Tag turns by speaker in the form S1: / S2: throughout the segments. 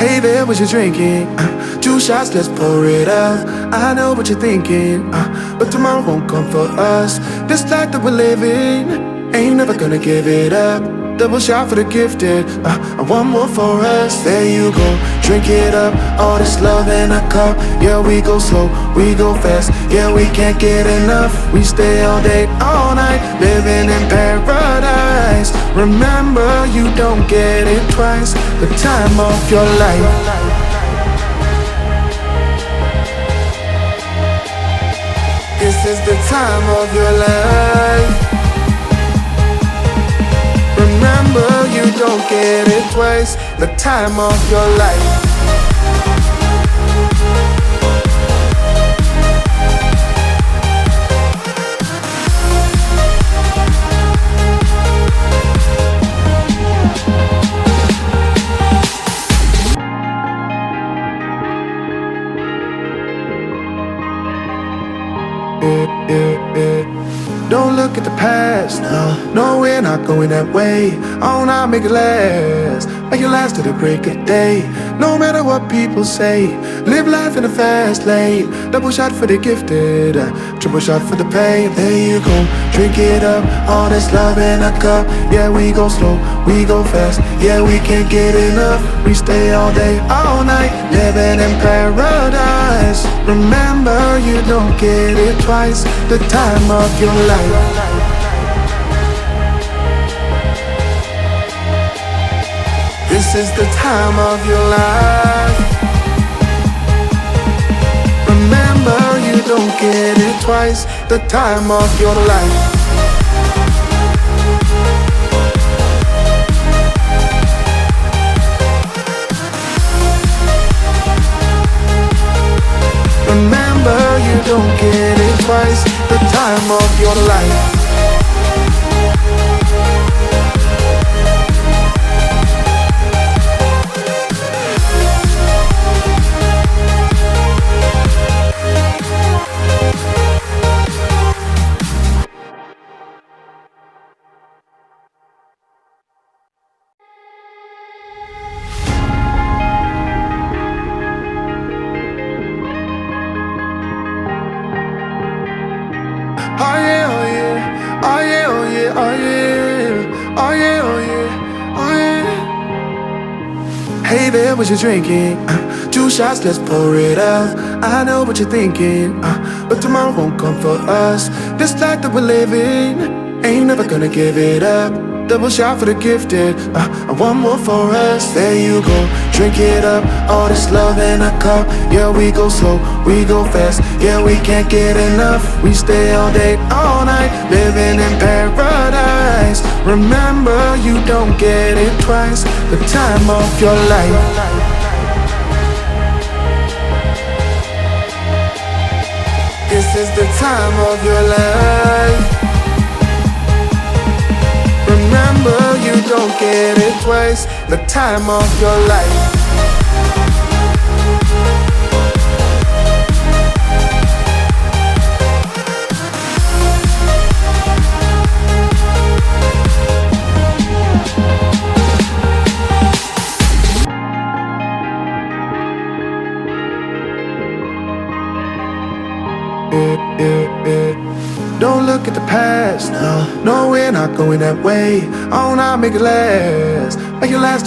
S1: Hey there, what you drinking? 2 shots, let's pour it out. I know what you're thinking, but tomorrow won't come for us. This life that we're living, ain't never gonna give it up. Double shot for the gifted, and one more for us. There you go, drink it up. All this love in a cup. Yeah, we go slow, we go fast. Yeah, we can't get enough. We stay all day, all night, living in paradise. Remember, you don't get it twice. The time of your life. This is the time of your life. Remember, you don't get it twice. The time of your life. Don't look at the past, no, we're not going that way. Oh, now make it last, make it last to the break of day. No matter what people say, live life in a fast lane. Double shot for the gifted, triple shot for the pain. There you go, drink it up. All this love in a cup. Yeah, we go slow, we go fast. Yeah, we can't get enough. We stay all day, all night, living in paradise. Remember, you don't get it twice. The time of your life. This is the time of your life. Remember, you don't get it twice. The time of your life. Remember, you don't get it twice. The time of your life. Oh yeah, oh yeah, oh yeah, oh yeah, oh yeah, oh yeah, oh yeah, oh yeah. Hey there, what you drinking? 2 shots, let's pour it out. I know what you're thinking, but tomorrow won't come for us. This life that we're living, ain't never gonna give it up. Double shot for the gifted, and one more for us. There you go, drink it up. All this love in a cup. Yeah, we go slow, we go fast. Yeah, we can't get enough. We stay all day, all night, living in paradise. Remember, you don't get it twice. The time of your life. This is the time of your life. Remember, you don't get it twice. The time of your life. Don't look at the past, no, we're not going that way. Oh, now make it last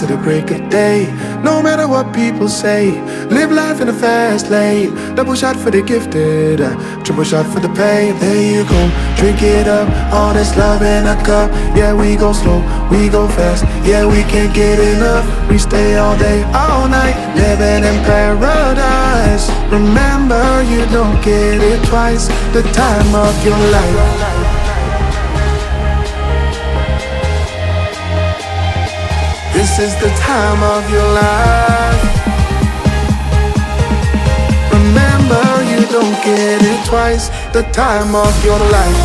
S1: to the break of day. No matter what people say, live life in a fast lane. Double shot for the gifted, triple shot for the pain. There you go, drink it up. All this love in a cup. Yeah, we go slow, we go fast. Yeah, we can't get enough. We stay all day, all night, living in paradise. Remember, you don't get it twice. The time of your life. This is the time of your life. Remember, you don't get it twice. The time of your life.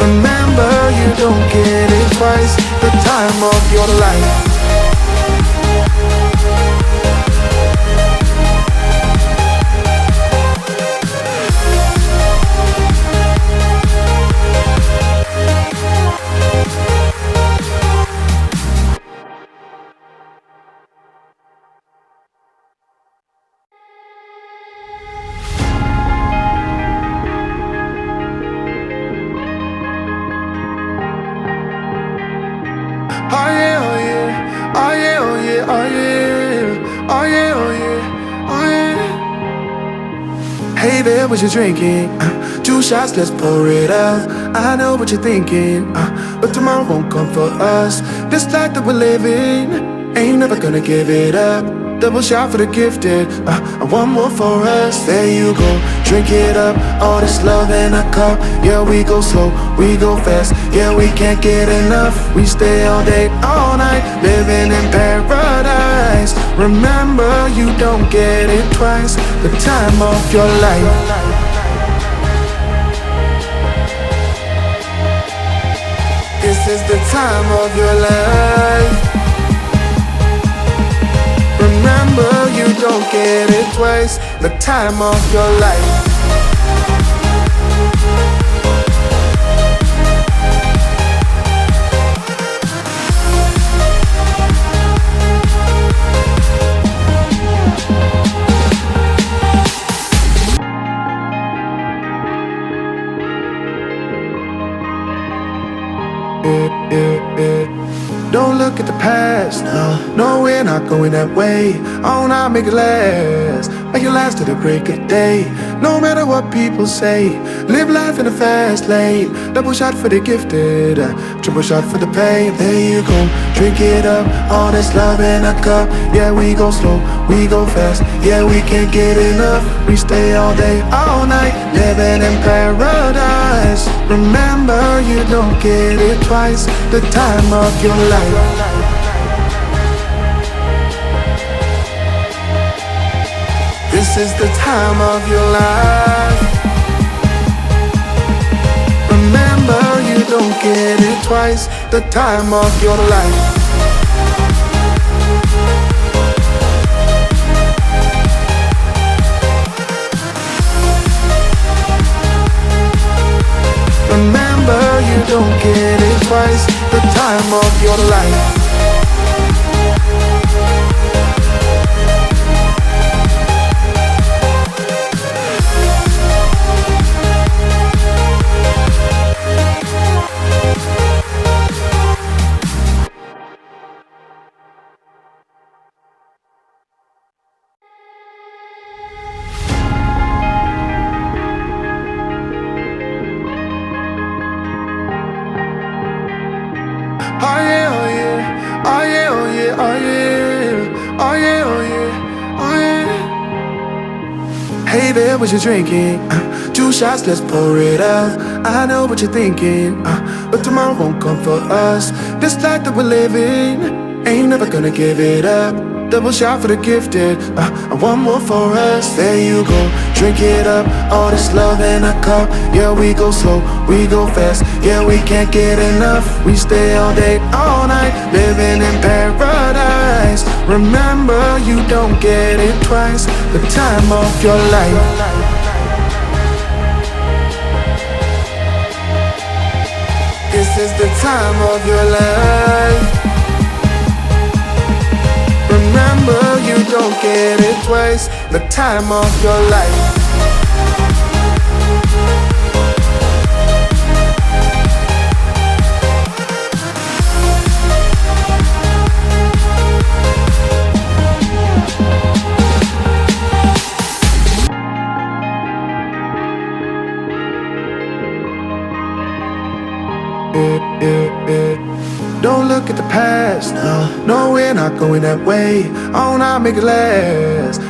S1: Remember, you don't get it twice. The time of your life. Hey there, what you drinking? 2 shots, let's pour it out. I know what you're thinking, but tomorrow won't come for us. This life that we're living, ain't never gonna give it up. Double shot for the gifted, and one more for us. There you go, drink it up. All this love in a cup. Yeah, we go slow, we go fast. Yeah, we can't get enough. We stay all day, all night, living in paradise. Remember, you don't get it twice. The time of your life. This is the time of your life. Remember, you don't get it twice. The time of your life. Don't look at the past, no, we're not going that way. Oh, now make it last, make it last to the break of day. No matter what people say, live life in the fast lane. Double shot for the gifted, triple shot for the pain. There you go, drink it up, all this love in a cup. Yeah, we go slow, we go fast. Yeah, we can't get enough. We stay all day, all night, living in paradise. Remember, you don't get it twice. The time of your life. This is the time of your life. Remember, you don't get it twice. The time of your life. Remember, you don't get it twice. The time of your life. Oh yeah, oh yeah, oh yeah, oh yeah, oh yeah, oh yeah, oh yeah, oh yeah. Hey there, what you drinking? 2 shots, let's pour it out. I know what you're thinking, but tomorrow won't come for us. This life that we're living, ain't never gonna give it up. Double shot for the gifted, and one more for us. There you go, drink it up. All this love in a cup. Yeah, we go slow, we go fast. Yeah, we can't get enough. We stay all day, all night, living in paradise. Remember, you don't get it twice. The time of your life. This is the time of your life. Remember, you don't get it twice. The time of your life. Don't look at the past, no, we're not going that way. Oh, now make it last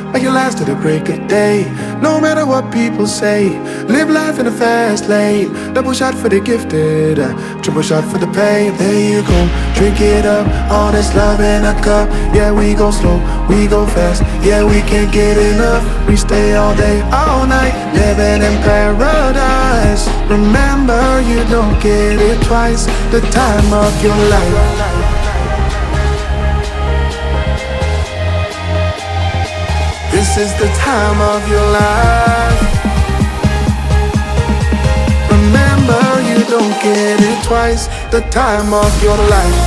S1: to the break of day. No matter what people say, live life in the fast lane. Double shot for the gifted, triple shot for the pain. There you go, drink it up, all this love in a cup. Yeah, we go slow, we go fast. Yeah, we can't get enough. We stay all day, all night, living in paradise. Remember, you don't get it twice. The time of your life. This is the time of your life. Remember, you don't get it twice. The time of your life.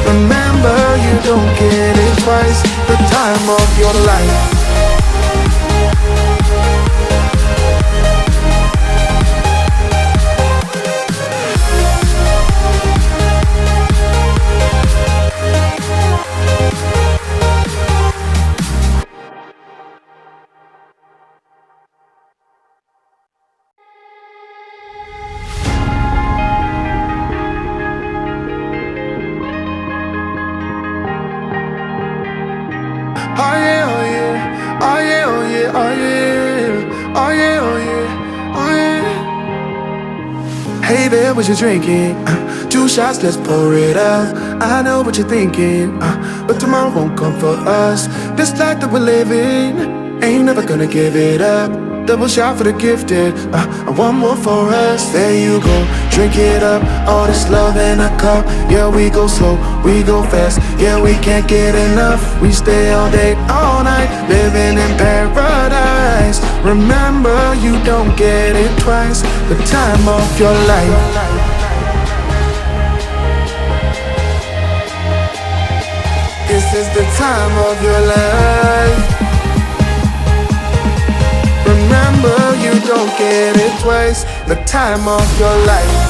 S1: Remember, you don't get it twice. The time of your life. Oh yeah, oh yeah, oh yeah. Oh yeah, oh yeah, oh yeah. Hey there, what you drinking? 2 shots, let's pour it out. I know what you're thinking, but tomorrow won't come for us. This life that we're living, ain't never gonna give it up. Double shot for the gifted, and one more for us. There you go, drink it up. All this love in a cup. Yeah, we go slow, we go fast. Yeah, we can't get enough. We stay all day, all night, living in paradise. Remember, you don't get it twice. The time of your life. This is the time of your life. Remember, you don't get it twice. The time of your life.